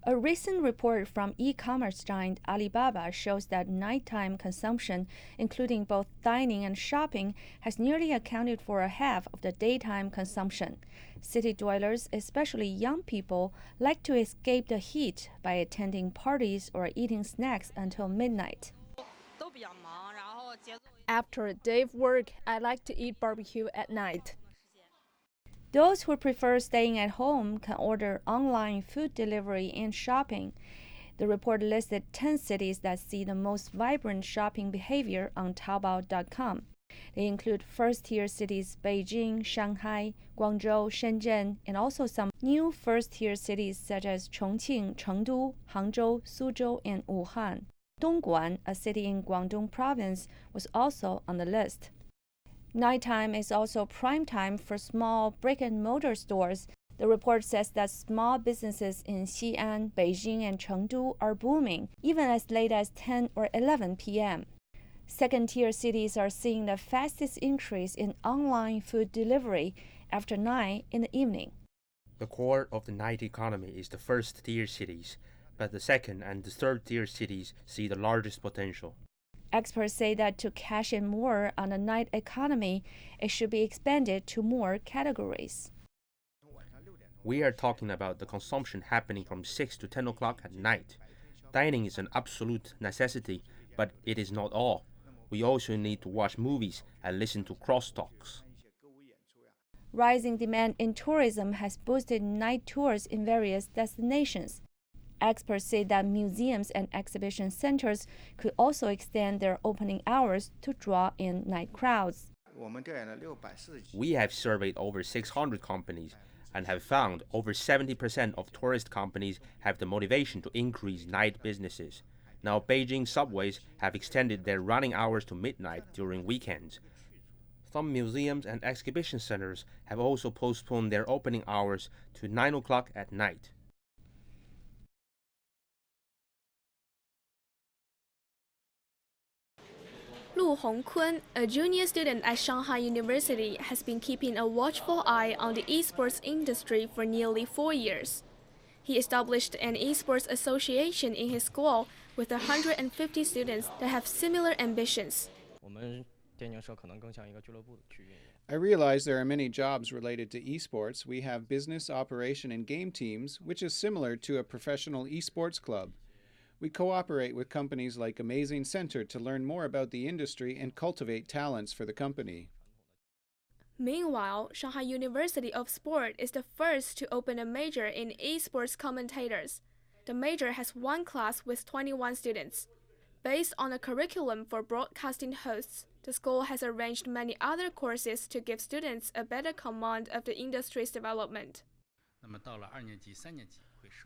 A recent report from e-commerce giant Alibaba shows that nighttime consumption, including both dining and shopping, has nearly accounted for a half of the daytime consumption. City dwellers, especially young people, like to escape the heat by attending parties or eating snacks until midnight. After a day of work, I like to eat barbecue at night. Those who prefer staying at home can order online food delivery and shopping. The report listed 10 cities that see the most vibrant shopping behavior on Taobao.com. They include first-tier cities Beijing, Shanghai, Guangzhou, Shenzhen, and also some new first-tier cities such as Chongqing, Chengdu, Hangzhou, Suzhou, and Wuhan. Dongguan, a city in Guangdong province, was also on the list. Nighttime is also prime time for small brick-and-mortar stores. The report says that small businesses in Xi'an, Beijing, and Chengdu are booming, even as late as 10 or 11 p.m. Second-tier cities are seeing the fastest increase in online food delivery after 9 in the evening. The core of the night economy is the first-tier cities, but the second and the third-tier cities see the largest potential. Experts say that to cash in more on the night economy, it should be expanded to more categories. We are talking about the consumption happening from 6 to 10 o'clock at night. Dining is an absolute necessity, but it is not all. We also need to watch movies and listen to crosstalks. Rising demand in tourism has boosted night tours in various destinations. Experts say that museums and exhibition centers could also extend their opening hours to draw in night crowds. We have surveyed over 600 companies and have found over 70% of tourist companies have the motivation to increase night businesses. Now, Beijing subways have extended their running hours to midnight during weekends. Some museums and exhibition centers have also postponed their opening hours to 9 o'clock at night. Lu Hongkun, a junior student at Shanghai University, has been keeping a watchful eye on the esports industry for nearly 4 years. He established an esports association in his school with 150 students that have similar ambitions. I realize there are many jobs related to esports. We have business, operation, and game teams, which is similar to a professional esports club. We cooperate with companies like Amazing Center to learn more about the industry and cultivate talents for the company. Meanwhile, Shanghai University of Sport is the first to open a major in esports commentators. The major has one class with 21 students. Based on a curriculum for broadcasting hosts, the school has arranged many other courses to give students a better command of the industry's development.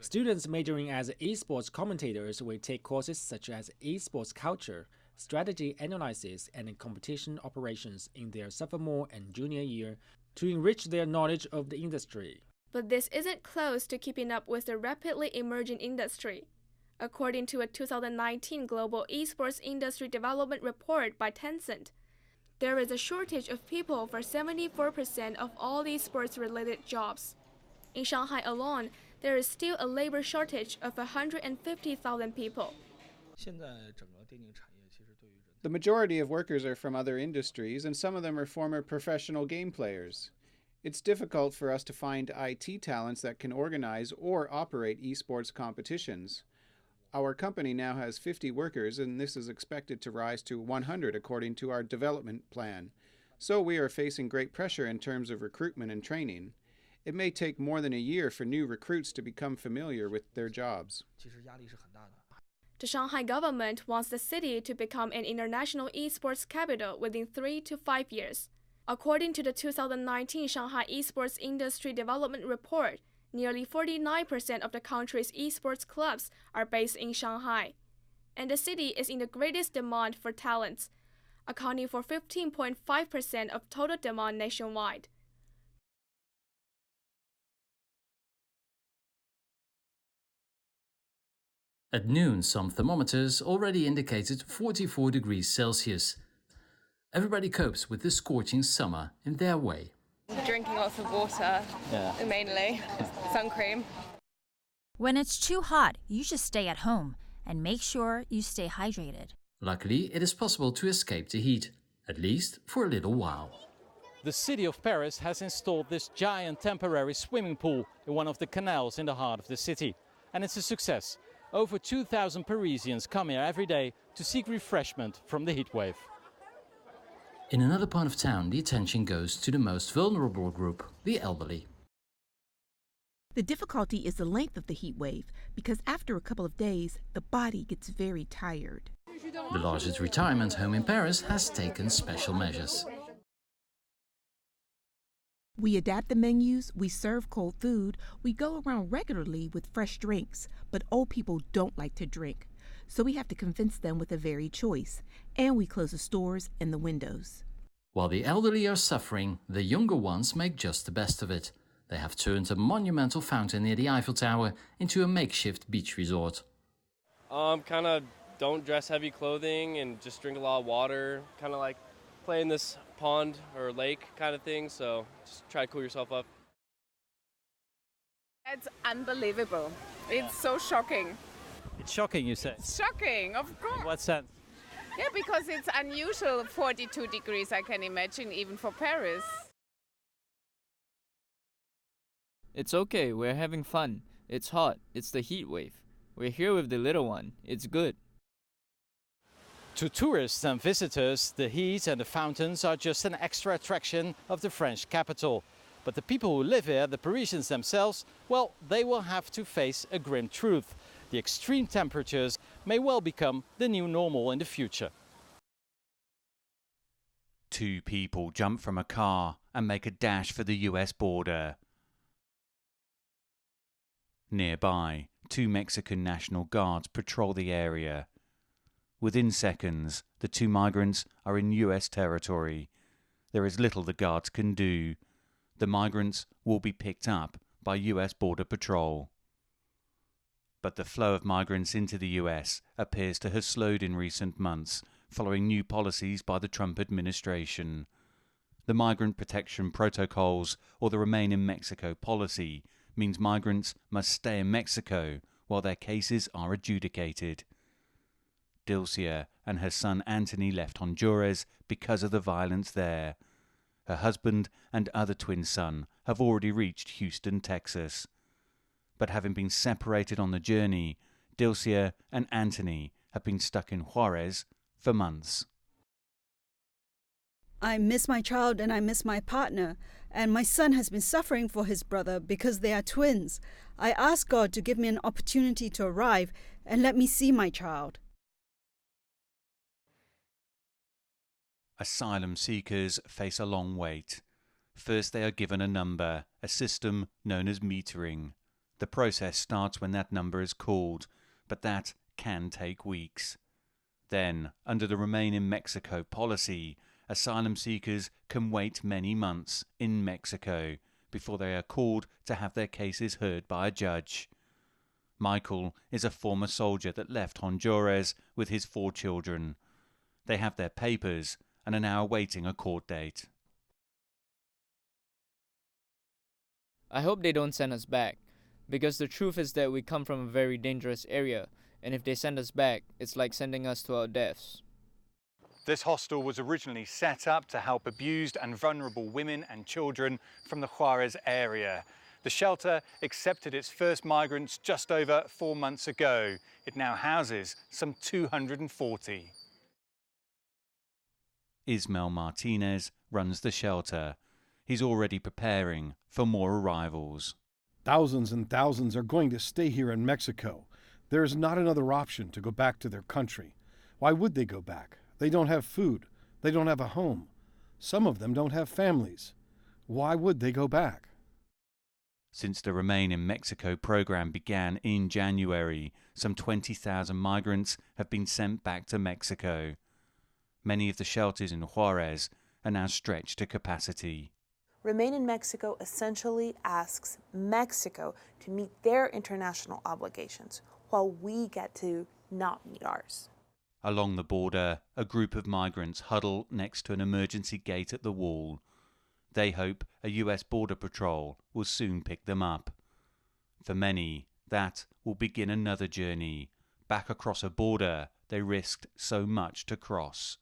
Students majoring as esports commentators will take courses such as esports culture, strategy analysis, and competition operations in their sophomore and junior year to enrich their knowledge of the industry. But this isn't close to keeping up with the rapidly emerging industry. According to a 2019 Global Esports Industry Development Report by Tencent, there is a shortage of people for 74% of all esports-related jobs. In Shanghai alone, there is still a labor shortage of 150,000 people. The majority of workers are from other industries, and some of them are former professional game players. It's difficult for us to find IT talents that can organize or operate esports competitions. Our company now has 50 workers, and this is expected to rise to 100 according to our development plan. So we are facing great pressure in terms of recruitment and training. It may take more than a year for new recruits to become familiar with their jobs. The Shanghai government wants the city to become an international esports capital within 3 to 5 years. According to the 2019 Shanghai Esports Industry Development Report, nearly 49% of the country's esports clubs are based in Shanghai. And the city is in the greatest demand for talents, accounting for 15.5% of total demand nationwide. At noon, some thermometers already indicated 44 degrees Celsius. Everybody copes with this scorching summer in their way. Drinking lots of water, mainly. Sun cream. When it's too hot, you should stay at home and make sure you stay hydrated. Luckily, it is possible to escape the heat, at least for a little while. The city of Paris has installed this giant temporary swimming pool in one of the canals in the heart of the city. And it's a success. Over 2,000 Parisians come here every day to seek refreshment from the heat wave. In another part of town, the attention goes to the most vulnerable group, the elderly. The difficulty is the length of the heat wave, because after a couple of days, the body gets very tired. The largest retirement home in Paris has taken special measures. We adapt the menus, we serve cold food, we go around regularly with fresh drinks, but old people don't like to drink, so we have to convince them with a varied choice, and we close the stores and the windows. While the elderly are suffering, the younger ones make just the best of it. They have turned a monumental fountain near the Eiffel Tower into a makeshift beach resort. Kind of don't dress heavy clothing and just drink a lot of water, kind of like play in this pond or lake kind of thing, so just try to cool yourself up. It's unbelievable. It's so shocking. It's shocking, you say? It's shocking, of course. In what sense? Yeah, because it's unusual, 42 degrees, I can imagine, even for Paris. It's okay, we're having fun. It's hot, it's the heat wave. We're here with the little one, it's good. To tourists and visitors, the heat and the fountains are just an extra attraction of the French capital. But the people who live here, the Parisians themselves, well, they will have to face a grim truth. The extreme temperatures may well become the new normal in the future. Two people jump from a car and make a dash for the US border. Nearby, two Mexican National Guards patrol the area. Within seconds, the two migrants are in US territory. There is little the guards can do. The migrants will be picked up by US Border Patrol. But the flow of migrants into the US appears to have slowed in recent months, following new policies by the Trump administration. The Migrant Protection Protocols, or the Remain in Mexico policy, means migrants must stay in Mexico while their cases are adjudicated. Dilcia and her son Anthony left Honduras because of the violence there. Her husband and other twin son have already reached Houston, Texas. But having been separated on the journey, Dilcia and Anthony have been stuck in Juarez for months. I miss my child and I miss my partner, and my son has been suffering for his brother because they are twins. I ask God to give me an opportunity to arrive and let me see my child. Asylum seekers face a long wait. First they are given a number, a system known as metering. The process starts when that number is called, but that can take weeks. Then, under the Remain in Mexico policy, asylum seekers can wait many months in Mexico before they are called to have their cases heard by a judge. Michael is a former soldier that left Honduras with his 4 children. They have their papers and are now awaiting a court date. I hope they don't send us back, because the truth is that we come from a very dangerous area, and if they send us back, it's like sending us to our deaths. This hostel was originally set up to help abused and vulnerable women and children from the Juarez area. The shelter accepted its first migrants just over 4 months ago. It now houses some 240. Ismael Martinez runs the shelter. He's already preparing for more arrivals. Thousands and thousands are going to stay here in Mexico. There is not another option to go back to their country. Why would they go back? They don't have food. They don't have a home. Some of them don't have families. Why would they go back? Since the Remain in Mexico program began in January, some 20,000 migrants have been sent back to Mexico. Many of the shelters in Juarez are now stretched to capacity. Remain in Mexico essentially asks Mexico to meet their international obligations, while we get to not meet ours. Along the border, a group of migrants huddle next to an emergency gate at the wall. They hope a US Border Patrol will soon pick them up. For many, That will begin another journey, back across a border they risked so much to cross.